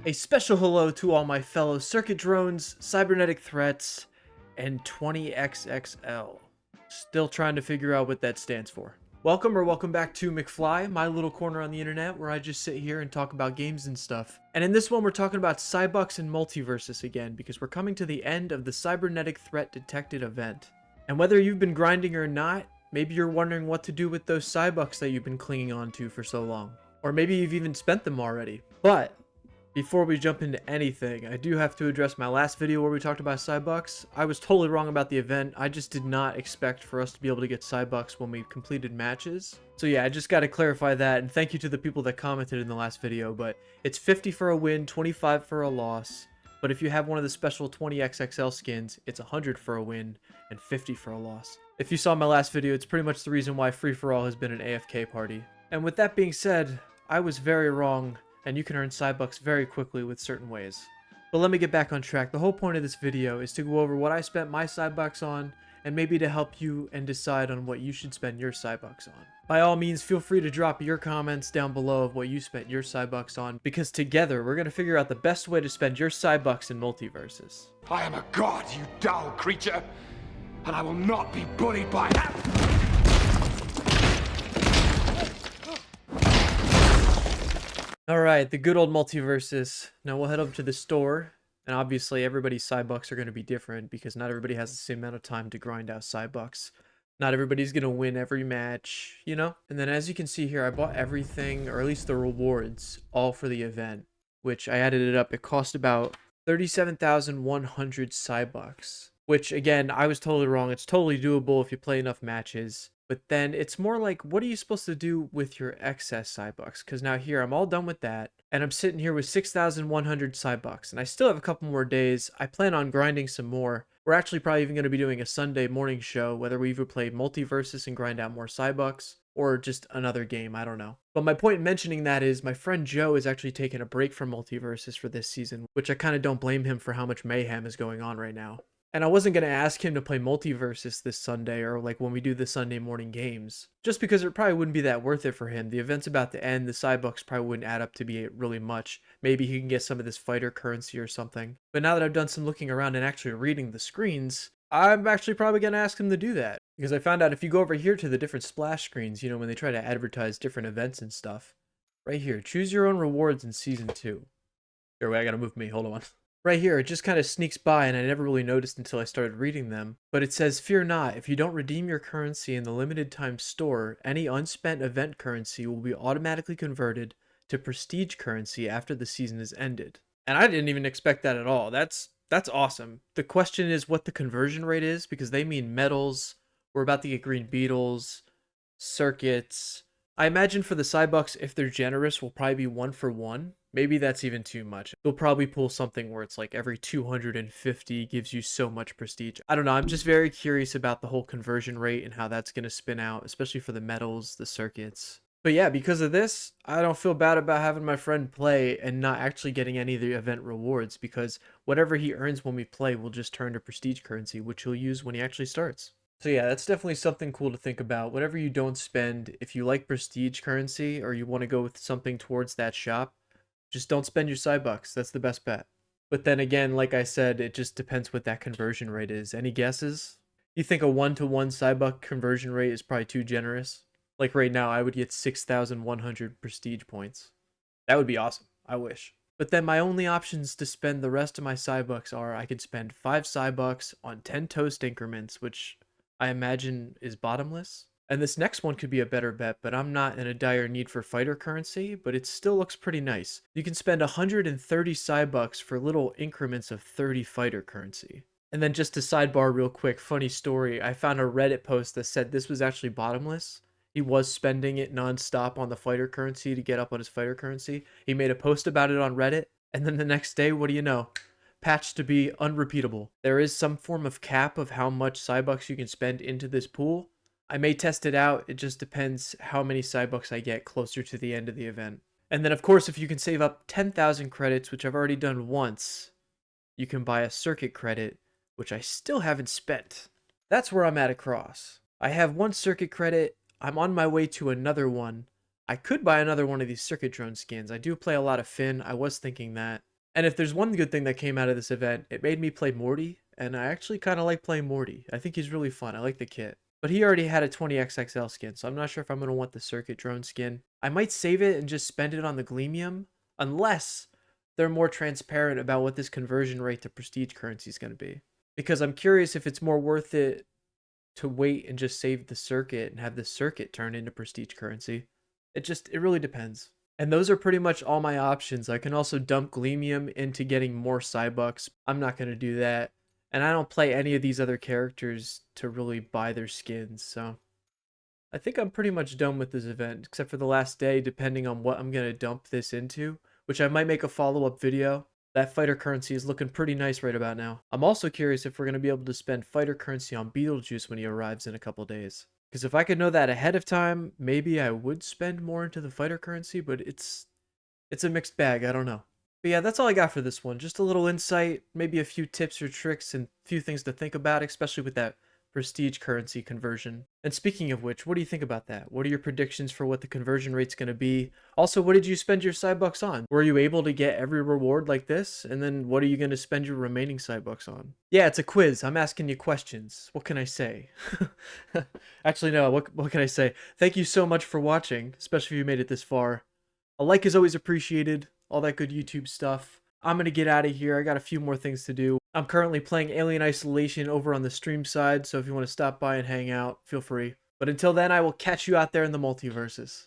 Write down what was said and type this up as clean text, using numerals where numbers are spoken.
A special hello to all my fellow circuit drones, cybernetic threats, and 20XXL. Still trying to figure out what that stands for. Welcome back to McFly, my little corner on the internet where I just sit here and talk about games and stuff. And in this one we're talking about Cybucks and Multiversus again because we're coming to the end of the cybernetic threat detected event. And whether you've been grinding or not, maybe you're wondering what to do with those Cybucks that you've been clinging on to for so long. Or maybe you've even spent them already. But before we jump into anything, I do have to address my last video where we talked about Cybucks. I was totally wrong about the event. I just did not expect for us to be able to get Cybucks when we completed matches. So yeah, I just got to clarify that, and thank you to the people that commented in the last video, but it's 50 for a win, 25 for a loss. But if you have one of the special 20XXL skins, it's 100 for a win and 50 for a loss. If you saw my last video, it's pretty much the reason why Free For All has been an AFK party. And with that being said, I was very wrong, and you can earn Cybucks very quickly with certain ways. But let me get back on track. The whole point of this video is to go over what I spent my Cybucks on, and maybe to help you and decide on what you should spend your Cybucks on. By all means, feel free to drop your comments down below of what you spent your Cybucks on, because together we're going to figure out the best way to spend your Cybucks in Multiversus. I am a god, you dull creature, and I will not be bullied by that. Alright, the good old Multiversus. Now we'll head up to the store, and obviously everybody's Cybucks are going to be different because not everybody has the same amount of time to grind out Cybucks. Not everybody's going to win every match, you know? And then as you can see here, I bought everything, or at least the rewards, all for the event, which I added it up. It cost about 37,100 Cybucks, which again, I was totally wrong. It's totally doable if you play enough matches. But then it's more like, what are you supposed to do with your excess Cybucks? Because now here, I'm all done with that. And I'm sitting here with 6,100 Cybucks. And I still have a couple more days. I plan on grinding some more. We're actually probably even going to be doing a Sunday morning show, whether we either play Multiversus and grind out more Cybucks, or just another game, I don't know. But my point in mentioning that is my friend Joe is actually taking a break from Multiversus for this season, which I kind of don't blame him for how much mayhem is going on right now. And I wasn't going to ask him to play Multiversus this Sunday, or like when we do the Sunday morning games, just because it probably wouldn't be that worth it for him. The event's about to end, the Cybucks probably wouldn't add up to be really much. Maybe he can get some of this fighter currency or something. But now that I've done some looking around and actually reading the screens, I'm actually probably going to ask him to do that. Because I found out if you go over here to the different splash screens, you know, when they try to advertise different events and stuff, right here, choose your own rewards in Season 2. Here, wait, I gotta move me, hold on. Right here, it just kind of sneaks by and I never really noticed until I started reading them. But it says, fear not, if you don't redeem your currency in the limited time store, any unspent event currency will be automatically converted to prestige currency after the season is ended. And I didn't even expect that at all. That's awesome. The question is what the conversion rate is, because they mean metals. We're about to get green beetles, circuits. I imagine for the Cybucks, if they're generous, will probably be 1 for 1. Maybe that's even too much. They'll probably pull something where it's like every 250 gives you so much prestige. I don't know. I'm just very curious about the whole conversion rate and how that's going to spin out, especially for the metals, the circuits. But yeah, because of this, I don't feel bad about having my friend play and not actually getting any of the event rewards, because whatever he earns when we play will just turn to prestige currency, which he'll use when he actually starts. So yeah, that's definitely something cool to think about. Whatever you don't spend, if you like prestige currency or you want to go with something towards that shop, just don't spend your Cybucks. That's the best bet. But then again, like I said, it just depends what that conversion rate is. Any guesses? You think a 1-to-1 Cybuck conversion rate is probably too generous? Like right now, I would get 6,100 prestige points. That would be awesome. I wish. But then my only options to spend the rest of my Cybucks are I could spend 5 Cybucks on 10 toast increments, which I imagine is bottomless. And this next one could be a better bet, but I'm not in a dire need for fighter currency, but it still looks pretty nice. You can spend 130 Cybucks for little increments of 30 fighter currency. And then just to sidebar real quick, funny story, I found a Reddit post that said this was actually bottomless. He was spending it non-stop on the fighter currency to get up on his fighter currency. He made a post about it on Reddit, and then the next day, what do you know? Patched to be unrepeatable. There is some form of cap of how much Cybucks you can spend into this pool. I may test it out, it just depends how many Cybucks I get closer to the end of the event. And then of course, if you can save up 10,000 credits, which I've already done once, you can buy a circuit credit, which I still haven't spent. That's where I'm at across. I have 1 circuit credit, I'm on my way to another one. I could buy another one of these circuit drone skins. I do play a lot of Finn, I was thinking that. And if there's one good thing that came out of this event, it made me play Morty, and I actually kind of like playing Morty. I think he's really fun. I like the kit. But he already had a 20XXL skin, so I'm not sure if I'm going to want the Circuit Drone skin. I might save it and just spend it on the Gleamium, unless they're more transparent about what this conversion rate to prestige currency is going to be. Because I'm curious if it's more worth it to wait and just save the circuit and have the circuit turn into prestige currency. It really depends. And those are pretty much all my options. I can also dump Gleamium into getting more Cybucks. I'm not going to do that. And I don't play any of these other characters to really buy their skins, so I think I'm pretty much done with this event, except for the last day, depending on what I'm going to dump this into, which I might make a follow-up video. That fighter currency is looking pretty nice right about now. I'm also curious if we're going to be able to spend fighter currency on Beetlejuice when he arrives in a couple days. Because if I could know that ahead of time, maybe I would spend more into the fighter currency, but it's a mixed bag, I don't know. But yeah, that's all I got for this one. Just a little insight, maybe a few tips or tricks and a few things to think about, especially with that prestige currency conversion. And speaking of which, what do you think about that? What are your predictions for what the conversion rate's going to be? Also, what did you spend your Cybucks on? Were you able to get every reward like this? And then what are you going to spend your remaining Cybucks on? Yeah, it's a quiz. I'm asking you questions. What can I say? Actually, no, what can I say? Thank you so much for watching, especially if you made it this far. A like is always appreciated, all that good YouTube stuff. I'm going to get out of here. I got a few more things to do. I'm currently playing Alien Isolation over on the stream side, so if you want to stop by and hang out, feel free. But until then, I will catch you out there in the multiverses.